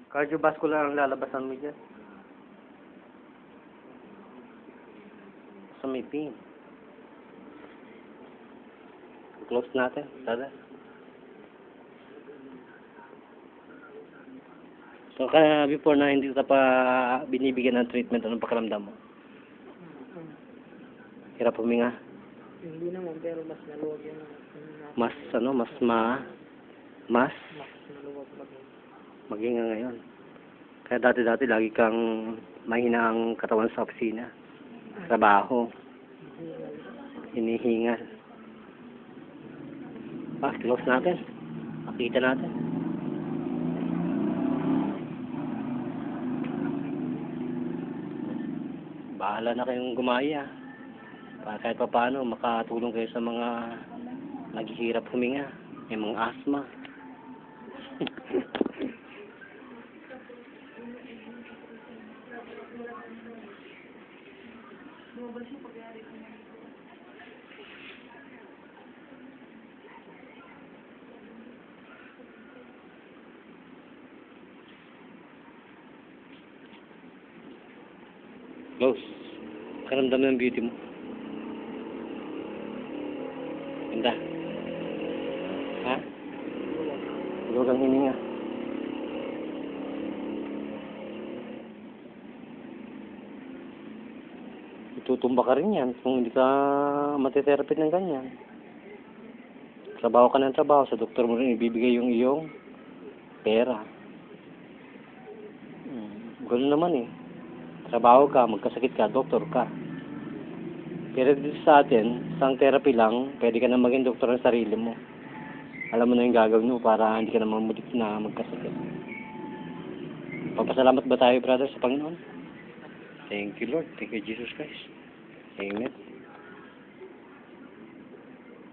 Cardiovascular ang lalabasan mo dyan. Sa may pain. Close natin. Tada. So, kaya before na hindi ka pa binibigyan ng treatment, anong pakiramdam mo? Hirap huminga? Hindi naman, pero mas naluwag yung Mas mas naluwag maghinga ngayon. Kaya dati lagi kang mahina ang katawan sa opisina. Trabaho. Hinihingal. Close natin. Makita natin. Bahala na kayong gumaya. Para kahit pa paano makatulong kayo sa mga naghihirap huminga. May mga asthma. Close. Karamdam ng beauty mo. Ganda. Ha? Huwag kang hininga. Itutumba ka rin yan kung hindi ka matitherapy ng ganyan. Trabaho ka ng trabaho. Sa doktor mo rin ibibigay yung iyong pera. Gano'n naman eh. Trabaho ka, magkasakit ka, doktor ka. Pero dito sa atin, isang therapy lang, pwede ka na maging doktor ng sarili mo. Alam mo na yung gagawin mo para hindi ka na mamulit na magkasakit. Papasalamat ba tayo, brother, sa Panginoon? Thank you, Lord. Thank you, Jesus Christ. Amen.